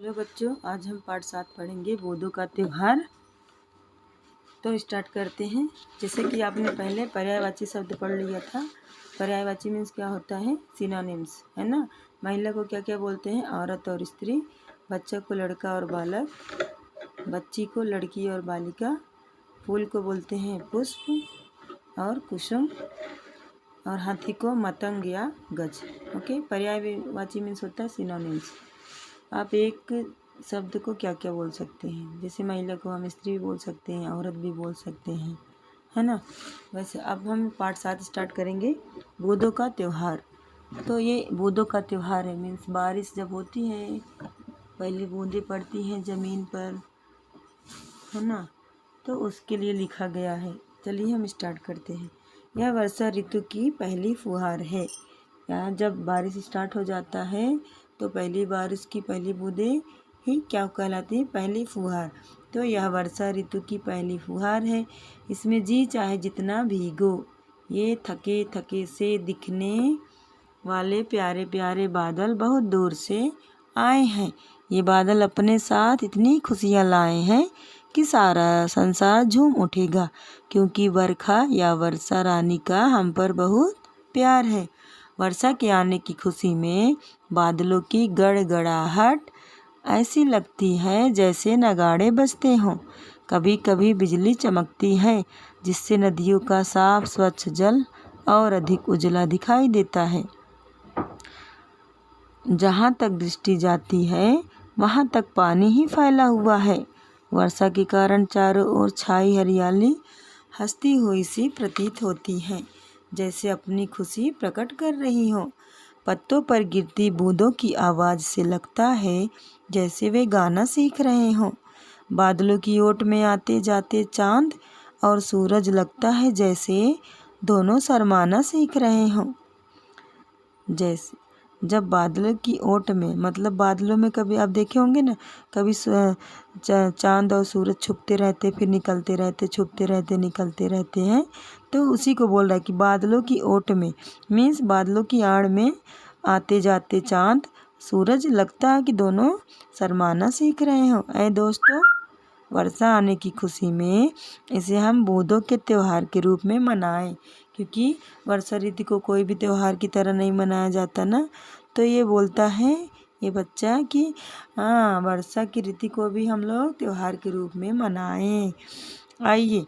Hello बच्चों, आज हम पाठ 7 पढ़ेंगे बूंदों का त्यौहार। तो स्टार्ट करते हैं। जैसे कि आपने पहले पर्यायवाची शब्द पढ़ लिया था। पर्यायवाची मीन्स क्या होता है? सिनोनिम्स, है ना। महिला को क्या क्या बोलते हैं? औरत और स्त्री। बच्चा को लड़का और बालक, बच्ची को लड़की और बालिका, फूल को बोलते हैं पुष्प और कुसुम, और हाथी को मतंग या गज। ओके, पर्यायवाची मीन्स होता है सिनोनिम्स। आप एक शब्द को क्या क्या बोल सकते हैं? जैसे महिला को हम स्त्री भी बोल सकते हैं, औरत भी बोल सकते हैं, है ना। वैसे अब हम पाठ 7 स्टार्ट करेंगे। बूंदों का त्यौहार। तो ये बूंदों का त्यौहार है, मीन्स बारिश जब होती है, पहली बूंदें पड़ती हैं ज़मीन पर, है ना, तो उसके लिए लिखा गया है। चलिए हम स्टार्ट करते हैं। यह वर्षा ऋतु की पहली फुहार है। यहाँ जब बारिश स्टार्ट हो जाता है तो पहली बारिश की पहली बूंदें ही क्या कहलाती है? पहली फुहार। तो यह वर्षा ऋतु की पहली फुहार है। इसमें जी चाहे जितना भीगो, ये थके थके से दिखने वाले प्यारे प्यारे बादल बहुत दूर से आए हैं। ये बादल अपने साथ इतनी खुशियाँ लाए हैं कि सारा संसार झूम उठेगा, क्योंकि बरखा या वर्षा रानी का हम पर बहुत प्यार है। वर्षा के आने की खुशी में बादलों की गड़गड़ाहट ऐसी लगती है जैसे नगाड़े बजते हों। कभी कभी बिजली चमकती है, जिससे नदियों का साफ स्वच्छ जल और अधिक उजला दिखाई देता है। जहाँ तक दृष्टि जाती है वहाँ तक पानी ही फैला हुआ है। वर्षा के कारण चारों ओर छाई हरियाली हंसती हुई सी प्रतीत होती है, जैसे अपनी खुशी प्रकट कर रही हो। पत्तों पर गिरती बूंदों की आवाज़ से लगता है जैसे वे गाना सीख रहे हों। बादलों की ओट में आते जाते चांद और सूरज लगता है जैसे दोनों शर्माना सीख रहे हों। जैसे जब बादलों की ओट में, मतलब बादलों में कभी आप देखे होंगे ना, कभी चांद और सूरज छुपते रहते, फिर निकलते रहते, छुपते रहते, निकलते रहते हैं। तो उसी को बोल रहा है कि बादलों की ओट में मीन्स बादलों की आड़ में आते जाते चांद सूरज लगता है कि दोनों शर्माना सीख रहे हो। ऐ दोस्तों, वर्षा आने की खुशी में इसे हम बूंदों के त्यौहार के रूप में मनाएं, क्योंकि वर्षा ऋतु को कोई भी त्यौहार की तरह नहीं मनाया जाता ना। तो ये बोलता है ये बच्चा कि हाँ, वर्षा की ऋतु को भी हम लोग त्यौहार के रूप में मनाएं। आइए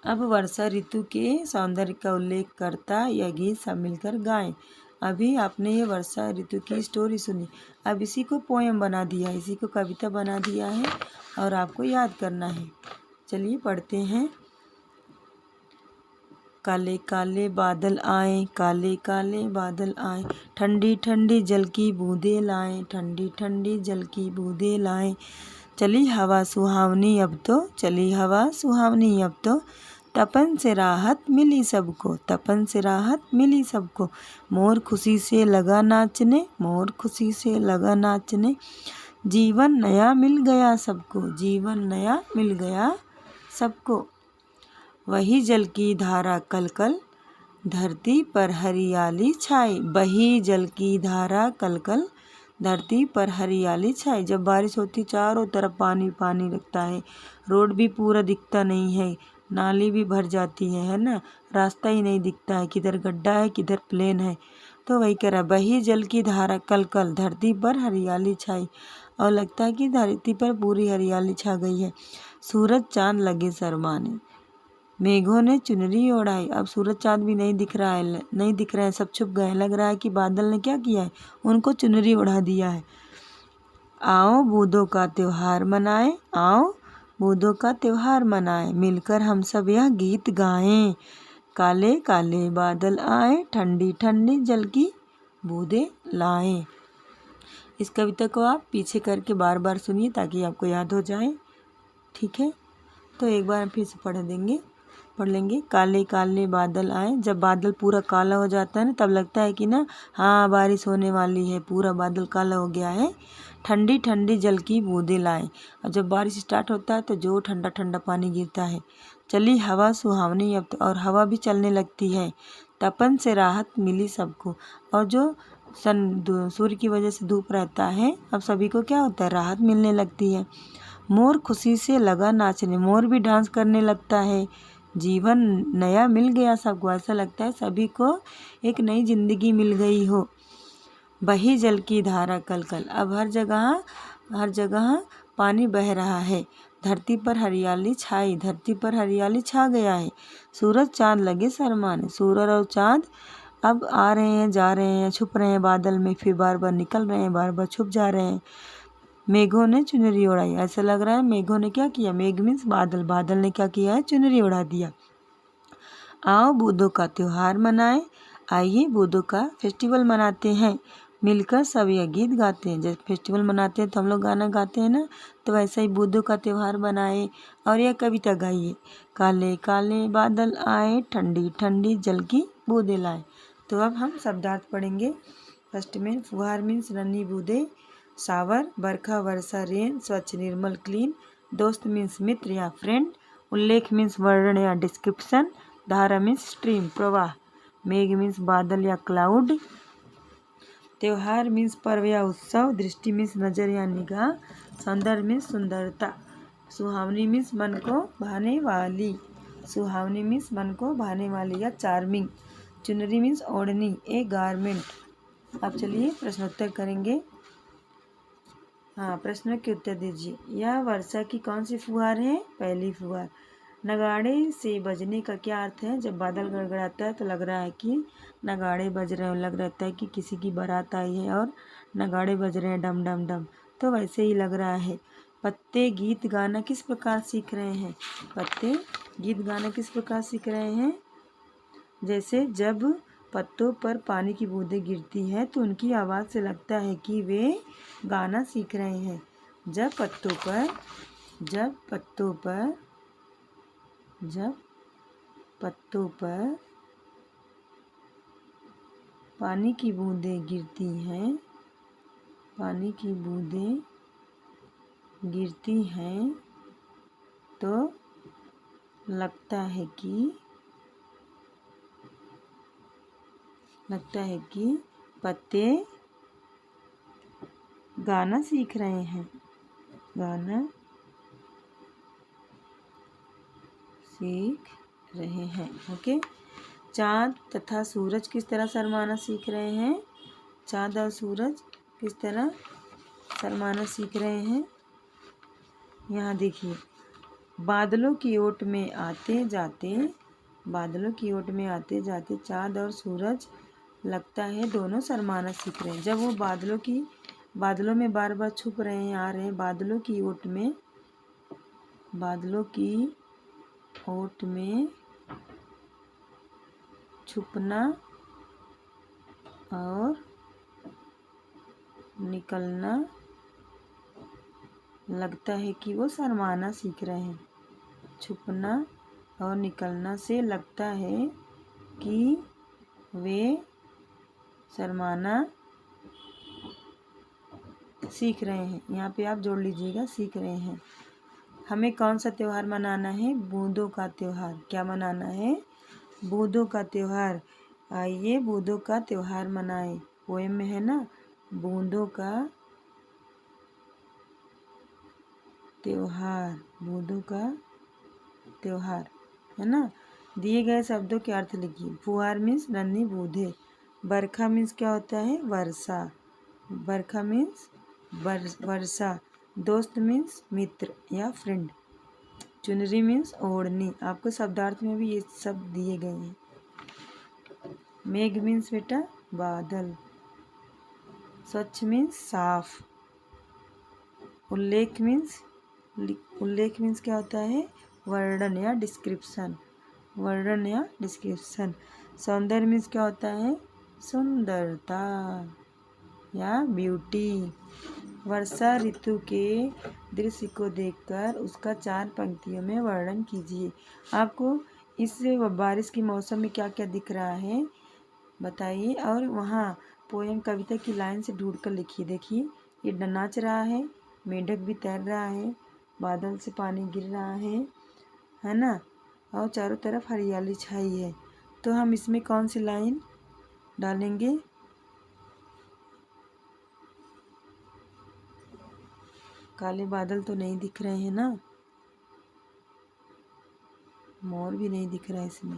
अब वर्षा ऋतु के सौंदर्य का उल्लेख करता यह गीत सब मिलकर गाएं। अभी आपने ये वर्षा ऋतु की स्टोरी सुनी, अब इसी को पोएम बना दिया है, इसी को कविता बना दिया है और आपको याद करना है। चलिए पढ़ते हैं। काले काले बादल आए, काले काले बादल आए, ठंडी ठंडी जल की बूंदें लाएं, ठंडी ठंडी जल की बूंदें लाएं। चली हवा सुहावनी अब तो, चली हवा सुहावनी अब तो, तपन से राहत मिली सबको, तपन से राहत मिली सबको। मोर खुशी से लगा नाचने, मोर खुशी से लगा नाचने, जीवन नया मिल गया सबको, जीवन नया मिल गया सबको। वही जल की धारा कल कल, धरती पर हरियाली छाई, वही जल की धारा कल कल, धरती पर हरियाली छाई। जब बारिश होती चारों तरफ पानी पानी लगता है, रोड भी पूरा दिखता नहीं है, नाली भी भर जाती है ना, रास्ता ही नहीं दिखता है, किधर गड्ढा है किधर प्लेन है। तो वही कह रहा, वही जल की धारा कल कल, धरती पर हरियाली छाई, और लगता है कि धरती पर पूरी हरियाली छा गई है। सूरज चांद लगे शर्माने, मेघों ने चुनरी ओढ़ाई। अब सूरज चांद भी नहीं दिख रहा है, नहीं दिख रहा है, सब छुप गए। लग रहा है कि बादल ने क्या किया है, उनको चुनरी ओढ़ा दिया है। आओ बूंदों का त्यौहार मनाएं, आओ बूंदों का त्यौहार मनाएं, मिलकर हम सब यह गीत गाएं। काले काले बादल आए, ठंडी ठंडी जल की बूंदें लाएं। इस कविता को आप पीछे करके बार बार सुनिए ताकि आपको याद हो जाए, ठीक है। तो एक बार फिर से पढ़ लेंगे। काले काले बादल आए, जब बादल पूरा काला हो जाता है ना, तब लगता है कि ना हाँ बारिश होने वाली है, पूरा बादल काला हो गया है। ठंडी ठंडी जल की बूंदें लाएं, और जब बारिश स्टार्ट होता है तो जो ठंडा ठंडा पानी गिरता है। चली हवा सुहावनी अब तो, और हवा भी चलने लगती है। तपन से राहत मिली सबको, और जो सूर्य की वजह से धूप रहता है, अब सभी को क्या होता है, राहत मिलने लगती है। मोर खुशी से लगा नाचने, मोर भी डांस करने लगता है। जीवन नया मिल गया सबको, ऐसा लगता है सभी को एक नई जिंदगी मिल गई हो। बही जल की धारा कल कल, अब हर जगह पानी बह रहा है। धरती पर हरियाली छाई, धरती पर हरियाली छा गया है। सूरज चांद लगे शर्माने, सूरज और चांद अब आ रहे हैं, जा रहे हैं, छुप रहे हैं बादल में, फिर बार बार निकल रहे हैं, बार बार छुप जा रहे हैं। मेघों ने चुनरी उड़ाई, ऐसा लग रहा है मेघों ने क्या किया, मेघ मीन्स बादल, बादल ने क्या किया है, चुनरी उड़ा दिया। आओ बूदों का त्योहार मनाएं, आइए बूदों का फेस्टिवल मनाते हैं। मिलकर सब यह गीत गाते हैं, जब फेस्टिवल मनाते हैं तो हम लोग गाना गाते हैं ना, तो वैसे ही बूदों का त्योहार बनाए और यह कविता गाइए। काले काले बादल आए, ठंडी ठंडी जल की बूंदें लाए। तो अब हम शब्दार्थ पढ़ेंगे। फर्स्ट में फुहार मीन्स रनी बूंदे, शावर बरखा वर्षा रेन, स्वच्छ निर्मल क्लीन, दोस्त मीन्स मित्र या फ्रेंड, उल्लेख मीन्स वर्णन या डिस्क्रिप्शन, धारा मीन्स स्ट्रीम प्रवाह, मेघ मीन्स बादल या क्लाउड, त्योहार मीन्स पर्व या उत्सव, दृष्टि मीन्स नजर या निगाह, सौंदर्य मीन्स सुंदरता, सुहावनी मीन्स मन को भाने वाली, सुहावनी मीन्स मन को भाने वाली या चार्मिंग, चुनरी मीन्स ओढ़नी ए गारमेंट। अब चलिए प्रश्नोत्तर करेंगे। हाँ, प्रश्नों के उत्तर दीजिए। यह वर्षा की कौन सी फुहार है, पहली फुहार। नगाड़े से बजने का क्या अर्थ है, जब बादल गड़गड़ाता है तो लग रहा है कि नगाड़े बज रहे हैं, लग रहता है कि किसी की बारात आई है और नगाड़े बज रहे हैं डम डम डम, तो वैसे ही लग रहा है। पत्ते गीत गाना किस प्रकार सीख रहे हैं, पत्ते गीत गाना किस प्रकार सीख रहे हैं, जैसे जब पत्तों पर पानी की बूंदें गिरती है तो उनकी आवाज़ से लगता है कि वे गाना सीख रहे हैं। जब पत्तों पर पानी की बूंदें गिरती हैं तो लगता है कि पत्ते गाना सीख रहे हैं, ओके। चाँद तथा सूरज किस तरह शर्माना सीख रहे हैं, चाँद और सूरज किस तरह शर्माना सीख रहे हैं, यहाँ देखिए। बादलों की ओट में आते जाते चाँद और सूरज लगता है दोनों शर्माना सीख रहे हैं। जब वो बादलों में बार बार छुप रहे हैं, आ रहे हैं, बादलों की ओट में छुपना और निकलना लगता है कि वो शर्माना सीख रहे हैं। छुपना और निकलना से लगता है कि वे शर्माना सीख रहे हैं, यहाँ पे आप जोड़ लीजिएगा, सीख रहे हैं। हमें कौन सा त्यौहार मनाना है, बूंदों का त्यौहार। क्या मनाना है, बूंदों का त्यौहार। आइए बूंदों का त्यौहार मनाएं, पोएम में है ना, बूंदों का त्योहार है ना। दिए गए शब्दों के अर्थ लिखिए। फुहार मीन्स नन्ही बूंदे, बरखा मीन्स क्या होता है, वर्षा, बरखा मीन्स वर्षा, दोस्त मीन्स मित्र या फ्रेंड, चुनरी मीन्स ओढ़नी, आपको शब्दार्थ में भी ये सब दिए गए हैं। मेघ मीन्स बेटा बादल, स्वच्छ मीन्स साफ, उल्लेख मीन्स क्या होता है, वर्णन या डिस्क्रिप्शन, सौंदर्य मीन्स क्या होता है, सुंदरता या ब्यूटी। वर्षा ऋतु के दृश्य को देखकर उसका 4 पंक्तियों में वर्णन कीजिए। आपको इस बारिश के मौसम में क्या क्या दिख रहा है बताइए, और वहाँ पोएम कविता की लाइन से ढूंढ कर लिखिए। देखिए ये नाच रहा है, मेढक भी तैर रहा है, बादल से पानी गिर रहा है ना, और चारों तरफ हरियाली छाई है। तो हम इसमें कौन सी लाइन डालेंगे, काले बादल तो नहीं दिख रहे हैं ना, मोर भी नहीं दिख रहा है इसमें।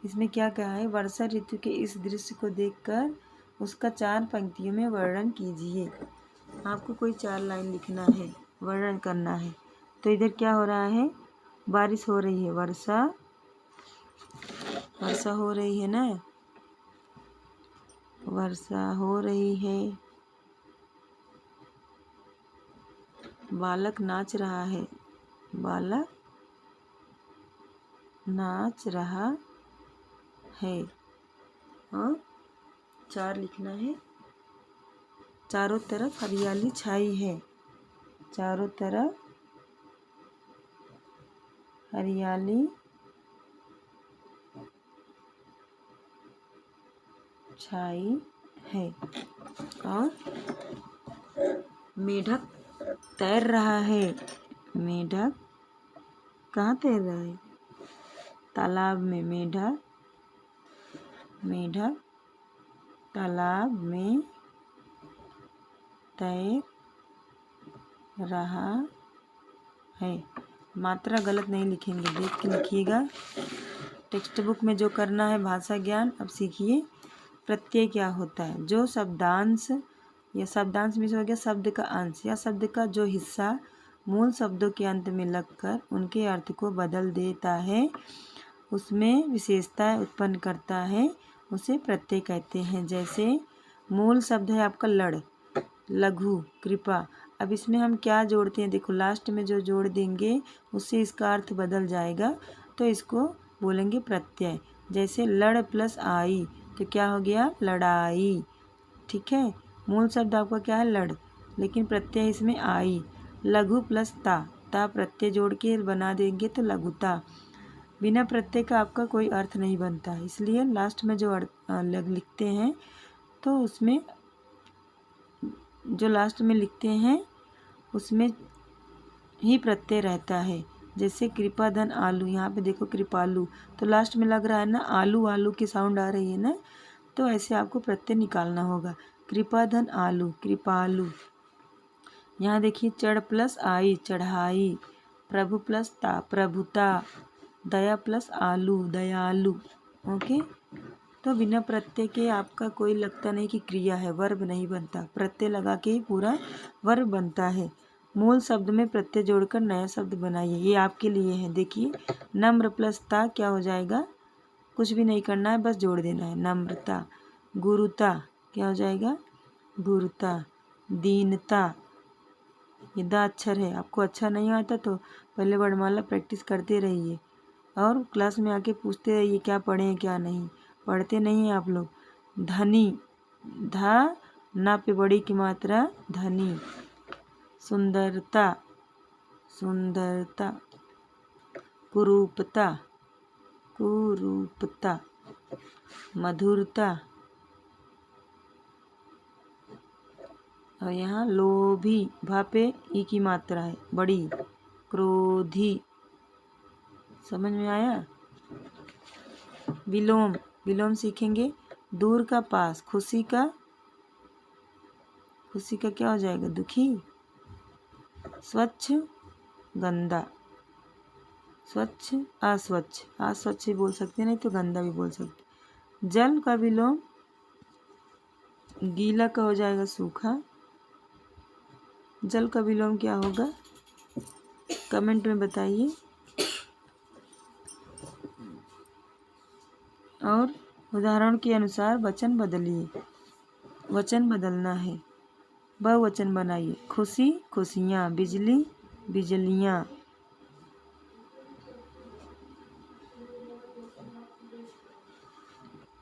इसमें क्या कहा है, वर्षा ऋतु के इस दृश्य को देखकर उसका 4 पंक्तियों में वर्णन कीजिए। आपको कोई 4 लाइन लिखना है, वर्णन करना है। तो इधर क्या हो रहा है, बारिश हो रही है, वर्षा हो रही है ना, वर्षा हो रही है। बालक नाच रहा है, बालक नाच रहा है। और 4 लिखना है, चारों तरफ हरियाली छाई है, चारों तरफ हरियाली छाई है। और मेढक तैर रहा है, मेढक कहाँ तैर रहा है, तालाब में। मेढक तालाब में तैर रहा है। मात्रा गलत नहीं लिखेंगे, देख के लिखिएगा। टेक्स्ट बुक में जो करना है भाषा ज्ञान। अब सीखिए प्रत्यय क्या होता है। जो शब्दांश या शब्दांश में हो गया शब्द का अंश या शब्द का जो हिस्सा मूल शब्दों के अंत में लगकर उनके अर्थ को बदल देता है, उसमें विशेषताएं उत्पन्न करता है, उसे प्रत्यय कहते हैं। जैसे मूल शब्द है आपका लड़, लघु, कृपा। अब इसमें हम क्या जोड़ते हैं, देखो लास्ट में जो जोड़ देंगे उससे इसका अर्थ बदल जाएगा, तो इसको बोलेंगे प्रत्यय। जैसे लड़ प्लस आई तो क्या हो गया, लड़ाई। ठीक है, मूल शब्द आपका क्या है, लड़, लेकिन प्रत्यय इसमें आई। लघु प्लस ता प्रत्यय जोड़ के बना देंगे तो लघुता। बिना प्रत्यय का आपका कोई अर्थ नहीं बनता, इसलिए लास्ट में जो अर्थ लिखते हैं तो उसमें जो लास्ट में लिखते हैं उसमें ही प्रत्यय रहता है। जैसे कृपा धन आलू, यहाँ पे देखो कृपालू, तो लास्ट में लग रहा है ना आलू, आलू की साउंड आ रही है ना, तो ऐसे आपको प्रत्यय निकालना होगा। कृपा धन आलू, कृपालू। यहाँ देखिए चढ़ प्लस आई, चढ़ाई। प्रभु प्लस ता, प्रभुता। दया प्लस आलू, दयालु। ओके, तो बिना प्रत्यय के आपका कोई लगता नहीं कि क्रिया है, वर्ब नहीं बनता। प्रत्यय लगा के ही पूरा वर्ब बनता है। मूल शब्द में प्रत्यय जोड़कर नया शब्द बनाइए, ये आपके लिए है। देखिए नम्र प्लस ता क्या हो जाएगा, कुछ भी नहीं करना है, बस जोड़ देना है, नम्रता। गुरुता क्या हो जाएगा, गुरुता। दीनता, ये दा अक्षर है, आपको अच्छा नहीं आता तो पहले वर्णमाला प्रैक्टिस करते रहिए और क्लास में आके पूछते रहिए क्या पढ़े हैं क्या नहीं, पढ़ते नहीं हैं आप लोग। धनी, धा ना पे बड़ी की मात्रा, धनी। सुंदरता, सुंदरता। कुरूपता, कुरूपता। मधुरता, और यहाँ लोभी, भा पे ई की मात्रा है, बड़ी। क्रोधी, समझ में आया। विलोम, विलोम सीखेंगे। दूर का पास, खुशी का, खुशी का क्या हो जाएगा, दुखी। स्वच्छ, गंदा। स्वच्छ, अस्वच्छ, अस्वच्छ भी बोल सकते हैं, नहीं तो गंदा भी बोल सकते। जल का विलोम, गीला का हो जाएगा सूखा। जल का विलोम क्या होगा, कमेंट में बताइए। और उदाहरण के अनुसार वचन बदलिए, वचन बदलना है, बहुवचन बनाइए। खुशी, खुशियाँ। बिजली, बिजलियाँ।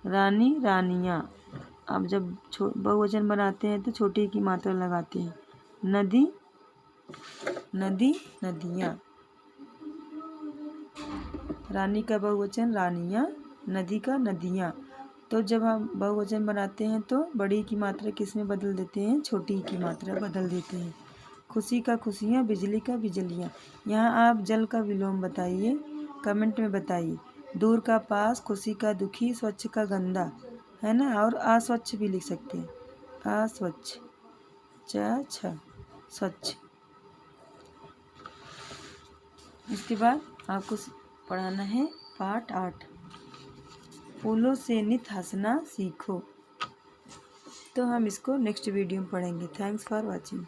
रानी, रानियाँ। अब जब बहुवचन बनाते हैं तो छोटी की मात्रा लगाते हैं। नदी, नदी, नदियाँ। रानी का बहुवचन रानियाँ, नदी का नदियाँ। तो जब हम बहुवचन बनाते हैं तो बड़ी की मात्रा किस में बदल देते हैं, छोटी की मात्रा बदल देते हैं। खुशी का खुशियाँ, बिजली का बिजलियाँ। यहाँ आप जल का विलोम बताइए, कमेंट में बताइए। दूर का पास, खुशी का दुखी, स्वच्छ का गंदा, है ना। और अस्वच्छ भी लिख सकते हैं, अस्वच्छ, छ, स्वच्छ। इसके बाद आपको पढ़ाना है पाठ 8, फूलों से नित हंसना सीखो। तो हम इसको नेक्स्ट वीडियो में पढ़ेंगे। Thanks for watching.